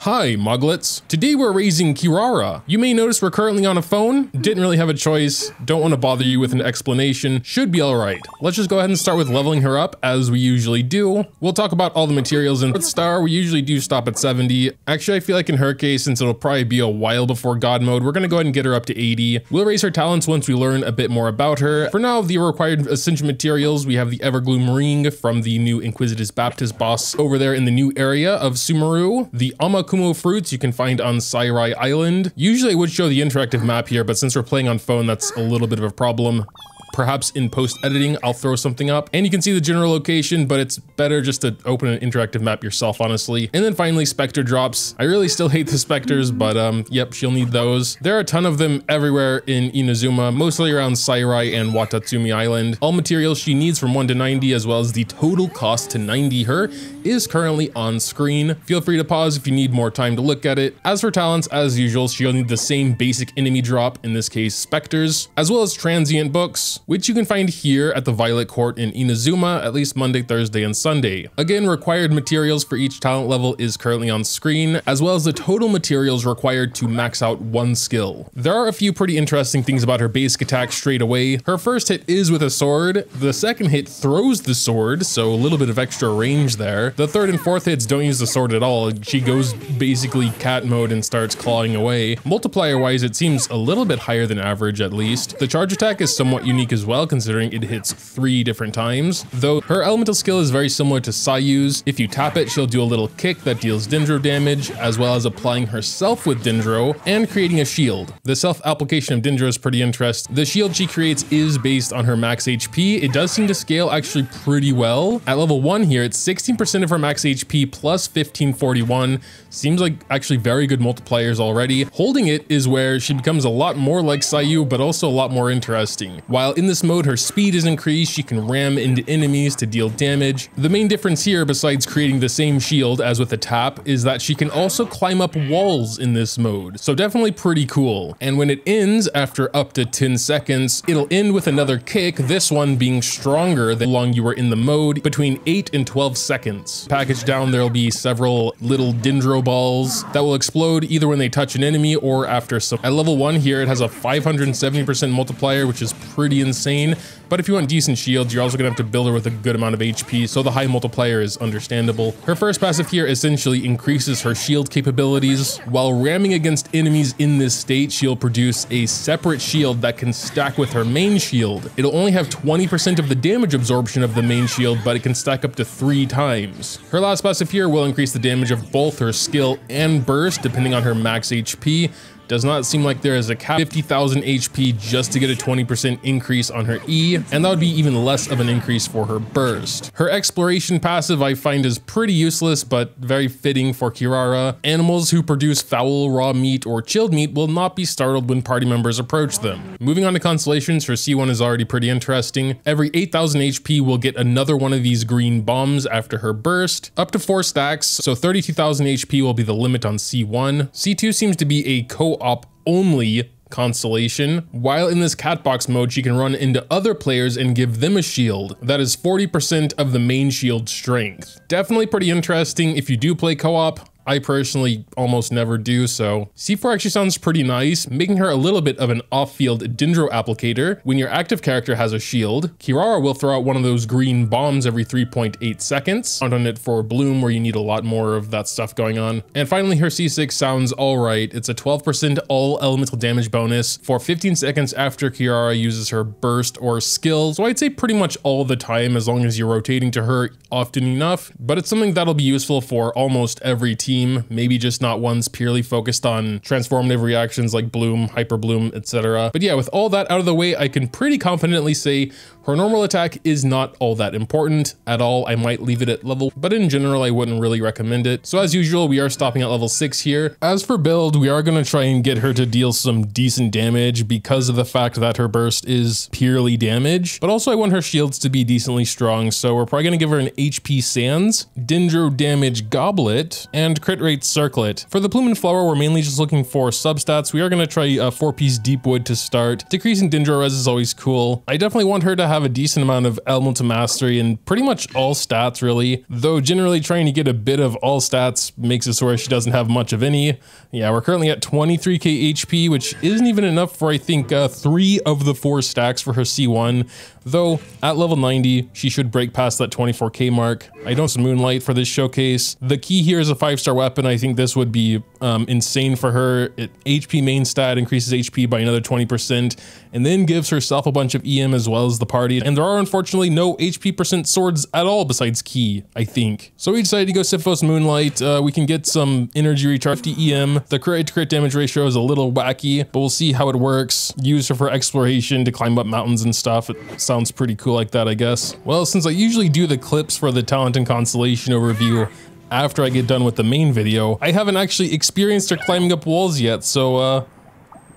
Hi, Muglets. Today we're raising Kirara. You may notice we're currently on a phone. Didn't really have a choice. Don't want to bother you with an explanation. Should be alright. Let's just go ahead and start with leveling her up, as we usually do. We'll talk about all the materials in Star. We usually do stop at 70. Actually, I feel like in her case, since it'll probably be a while before God mode, we're going to go ahead and get her up to 80. We'll raise her talents once we learn a bit more about her. For now, the required Ascension materials, we have the Evergloom Ring from the new Inquisitus Baptist boss over there in the new area of Sumeru. The Amakumo fruits you can find on Sairai Island. Usually I would show the interactive map here, but since we're playing on phone, that's a little bit of a problem. Perhaps in post-editing, I'll throw something up. And you can see the general location, but it's better just to open an interactive map yourself, honestly. And then finally, Spectre drops. I really still hate the Spectres, but yep, she'll need those. There are a ton of them everywhere in Inazuma, mostly around Sairai and Watatsumi Island. All materials she needs from 1 to 90, as well as the total cost to 90 her, is currently on screen. Feel free to pause if you need more time to look at it. As for talents, as usual, she'll need the same basic enemy drop, in this case, Spectres, as well as transient books, which you can find here at the Violet Court in Inazuma, at least Monday, Thursday, and Sunday. Again, required materials for each talent level is currently on screen, as well as the total materials required to max out one skill. There are a few pretty interesting things about her basic attack straight away. Her first hit is with a sword. The second hit throws the sword, so a little bit of extra range there. The third and fourth hits don't use the sword at all. She goes basically cat mode and starts clawing away. Multiplier wise, it seems a little bit higher than average at least. The charge attack is somewhat unique as well, considering it hits 3 different times, though her elemental skill is very similar to Sayu's. If you tap it, she'll do a little kick that deals Dendro damage, as well as applying herself with Dendro and creating a shield. The self-application of Dendro is pretty interesting. The shield she creates is based on her max HP. It does seem to scale actually pretty well. At level 1 here, it's 16% of her max HP plus 1541. Seems like actually very good multipliers already. Holding it is where she becomes a lot more like Sayu, but also a lot more interesting. While in this mode, her speed is increased, she can ram into enemies to deal damage. The main difference here, besides creating the same shield as with the tap, is that she can also climb up walls in this mode. So definitely pretty cool. And when it ends after up to 10 seconds, it'll end with another kick, this one being stronger the longer you were in the mode, between 8 and 12 seconds. Packaged down, there'll be several little Dendro balls that will explode either when they touch an enemy or after some. At level 1 here, it has a 570% multiplier, which is pretty insane. But if you want decent shields, you're also gonna have to build her with a good amount of HP, so the high multiplier is understandable. Her first passive here essentially increases her shield capabilities. While ramming against enemies in this state, she'll produce a separate shield that can stack with her main shield. It'll only have 20% of the damage absorption of the main shield, but it can stack up to 3 times. Her last passive here will increase the damage of both her skill and burst, depending on her max HP. Does not seem like there is a cap. 50,000 HP just to get a 20% increase on her E, and that would be even less of an increase for her burst. Her exploration passive I find is pretty useless, but very fitting for Kirara. Animals who produce foul, raw meat, or chilled meat will not be startled when party members approach them. Moving on to constellations, her C1 is already pretty interesting. Every 8,000 HP will get another one of these green bombs after her burst, up to 4 stacks, so 32,000 HP will be the limit on C1. C2 seems to be a co-op only constellation. While in this catbox mode, she can run into other players and give them a shield that is 40% of the main shield strength. Definitely pretty interesting if you do play co-op. I personally almost never do, so C4 actually sounds pretty nice, making her a little bit of an off-field Dendro applicator. When your active character has a shield, Kirara will throw out one of those green bombs every 3.8 seconds. Count on it for Bloom, where you need a lot more of that stuff going on. And finally, her C6 sounds alright. It's a 12% all elemental damage bonus for 15 seconds after Kirara uses her burst or skill. So I'd say pretty much all the time, as long as you're rotating to her often enough, but it's something that'll be useful for almost every team. Maybe just not ones purely focused on transformative reactions like Bloom, Hyper Bloom, etc. But yeah, with all that out of the way, I can pretty confidently say her normal attack is not all that important at all. I might leave it at level, but in general, I wouldn't really recommend it. So as usual, we are stopping at level 6 here. As for build, we are going to try and get her to deal some decent damage because of the fact that her burst is purely damage, but also I want her shields to be decently strong. So we're probably going to give her an HP Sands, Dendro Damage Goblet, and crit rate circlet. For the Plume and Flower, we're mainly just looking for substats. We are going to try a 4-piece Deepwood to start. Decreasing Dendro res is always cool. I definitely want her to have a decent amount of Elemental Mastery and pretty much all stats really, though generally trying to get a bit of all stats makes it so where she doesn't have much of any. Yeah, we're currently at 23k HP, which isn't even enough for I think 3 of the 4 stacks for her C1, though at level 90 she should break past that 24k mark. I don't see Moonlight for this showcase. The key here is a 5-star weapon. I think this would be insane for her. HP main stat increases HP by another 20% and then gives herself a bunch of EM as well as the party. And there are unfortunately no HP percent swords at all besides Key, I think. So we decided to go Sifos Moonlight. We can get some energy recharge, 50 EM. The crit to crit damage ratio is a little wacky, but we'll see how it works. Use her for exploration to climb up mountains and stuff. It sounds pretty cool like that, I guess. Well, since I usually do the clips for the talent and constellation overview after I get done with the main video, I haven't actually experienced her climbing up walls yet, so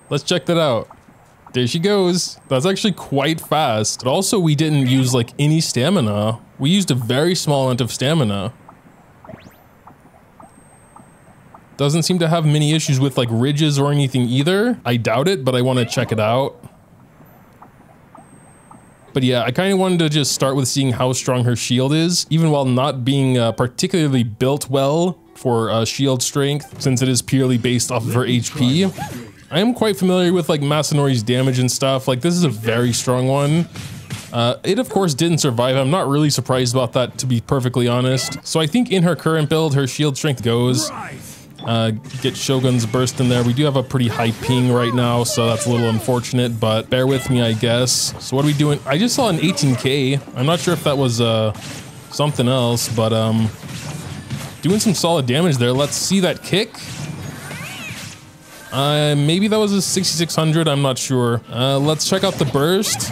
let's check that out. There she goes. That's actually quite fast. But also we didn't use like any stamina. We used a very small amount of stamina. Doesn't seem to have many issues with like ridges or anything either. I doubt it, but I want to check it out. But yeah, I kind of wanted to just start with seeing how strong her shield is, even while not being particularly built well for shield strength, since it is purely based off of her HP. I am quite familiar with like Masanori's damage and stuff. Like this is a very strong one. It of course didn't survive. I'm not really surprised about that, to be perfectly honest. So I think in her current build, her shield strength goes. Get Shogun's burst in there. We do have a pretty high ping right now, so that's a little unfortunate, but bear with me, I guess. So what are we doing? I just saw an 18k. I'm not sure if that was something else, but doing some solid damage there. Let's see that kick. Maybe that was a 6600, I'm not sure. Let's check out the burst.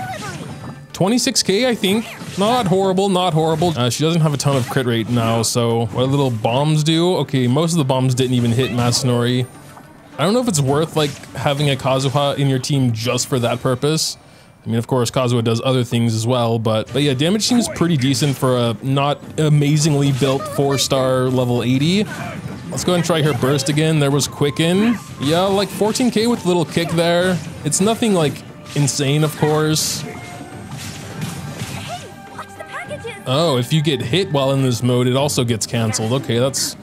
26k, I think. Not horrible, not horrible. She doesn't have a ton of crit rate now, so what do little bombs do? Okay, most of the bombs didn't even hit Masanori. I don't know if it's worth like having a Kazuha in your team just for that purpose. I mean, of course, Kazuha does other things as well, but yeah, damage seems pretty decent for a not amazingly built 4-star level 80. Let's go ahead and try her burst again. There was Quicken. Yeah, like 14k with a little kick there. It's nothing like insane, of course. Oh, if you get hit while in this mode, it also gets canceled. Okay, that's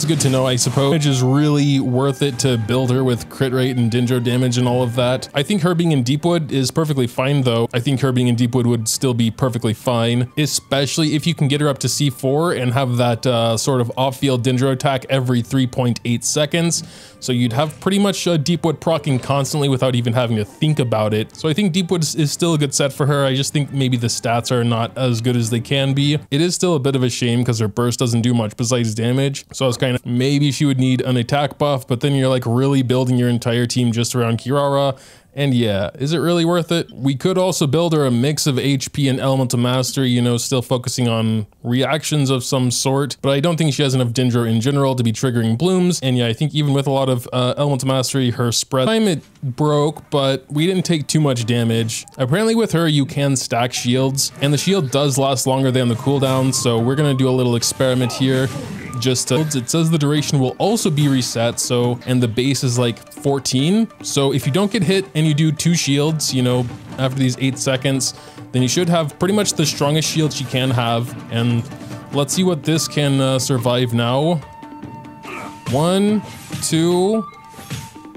good to know, I suppose. It is really worth it to build her with crit rate and Dendro damage and all of that. I think her being in Deepwood is perfectly fine, though. I think her being in Deepwood would still be perfectly fine, especially if you can get her up to C4 and have that sort of off-field Dendro attack every 3.8 seconds. So you'd have pretty much Deepwood proccing constantly without even having to think about it. So I think Deepwood is still a good set for her. I just think maybe the stats are not as good as they can be. It is still a bit of a shame because her burst doesn't do much besides damage. So I was kind of, maybe she would need an attack buff, but then you're like really building your entire team just around Kirara. And yeah, is it really worth it? We could also build her a mix of HP and Elemental Mastery, you know, still focusing on reactions of some sort, but I don't think she has enough Dendro in general to be triggering blooms. And yeah, I think even with a lot of Elemental Mastery, her spread time, it broke, but we didn't take too much damage. Apparently with her, you can stack shields, and the shield does last longer than the cooldown, so we're gonna do a little experiment here. Just it says the duration will also be reset, so, and the base is like 14. So if you don't get hit and you do 2 shields, you know, after these 8 seconds, then you should have pretty much the strongest shield she can have. And let's see what this can survive now. 1, 2.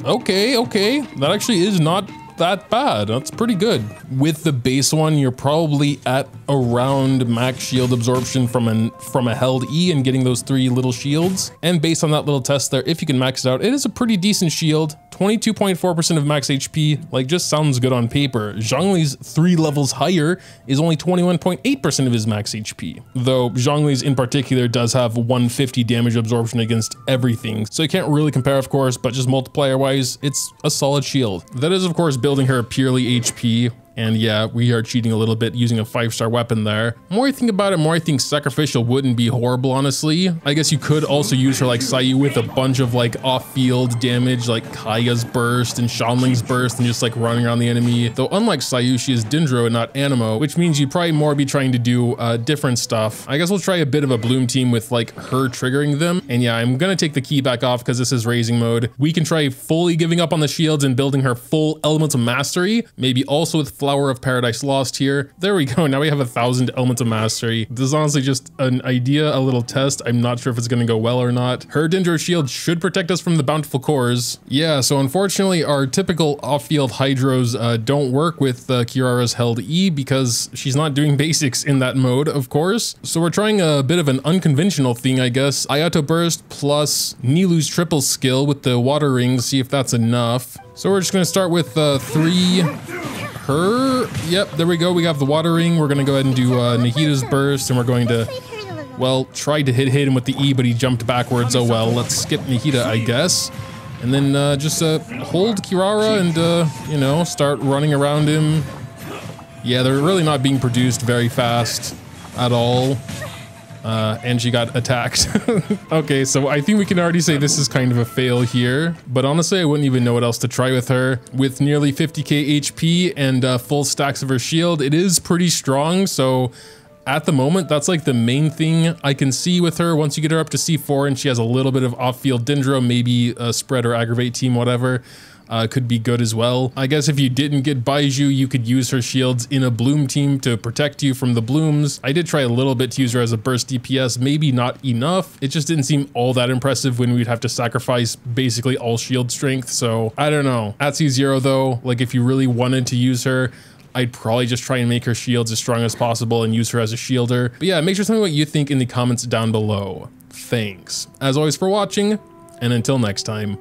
Okay, that actually is not that bad. That's pretty good. With the base one, you're probably at around max shield absorption from a held E and getting those 3 little shields. And based on that little test there, if you can max it out, it is a pretty decent shield. 22.4% of max HP, like, just sounds good on paper. Zhongli's 3 levels higher is only 21.8% of his max HP. Though Zhongli's in particular does have 150 damage absorption against everything. So you can't really compare, of course, but just multiplier wise, it's a solid shield. That is, of course, building her purely HP. And yeah, we are cheating a little bit using a 5-star weapon there. The more I think about it, more I think Sacrificial wouldn't be horrible, honestly. I guess you could also use her like Sayu with a bunch of like off-field damage, like Kaya's burst and Shanling's burst, and just like running around the enemy. Though unlike Sayu, she is Dendro and not Anemo, which means you'd probably more be trying to do different stuff. I guess we'll try a bit of a Bloom team with like her triggering them. And yeah, I'm gonna take the key back off because this is raising mode. We can try fully giving up on the shields and building her full Elemental Mastery, maybe also with Flower of Paradise Lost here. There we go. Now we have 1,000 Elemental Mastery. This is honestly just an idea, a little test. I'm not sure if it's gonna go well or not. Her Dendro shield should protect us from the Bountiful Cores. Yeah, so unfortunately our typical off-field Hydros don't work with Kirara's held E because she's not doing basics in that mode, of course. So we're trying a bit of an unconventional thing, I guess. Ayato Burst plus Nilu's triple skill with the water rings, see if that's enough. So we're just gonna start with 3 her. Yep, there we go. We have the water ring. We're gonna go ahead and do Nahita's burst, and we're going to, well, try to hit him with the E, but he jumped backwards. Oh well, let's skip Nahita, I guess. And then just hold Kirara and, you know, start running around him. Yeah, they're really not being produced very fast at all. And she got attacked. Okay, so I think we can already say this is kind of a fail here, but honestly, I wouldn't even know what else to try with her. With nearly 50k HP and full stacks of her shield, it is pretty strong, so at the moment, that's like the main thing I can see with her. Once you get her up to C4 and she has a little bit of off-field Dendro, maybe a spread or aggravate team, whatever, could be good as well. I guess if you didn't get Baiju, you could use her shields in a Bloom team to protect you from the Blooms. I did try a little bit to use her as a burst DPS, maybe not enough. It just didn't seem all that impressive when we'd have to sacrifice basically all shield strength, so I don't know. At C0 though, like if you really wanted to use her, I'd probably just try and make her shields as strong as possible and use her as a shielder. But yeah, make sure to tell me what you think in the comments down below. Thanks, as always, for watching, and until next time.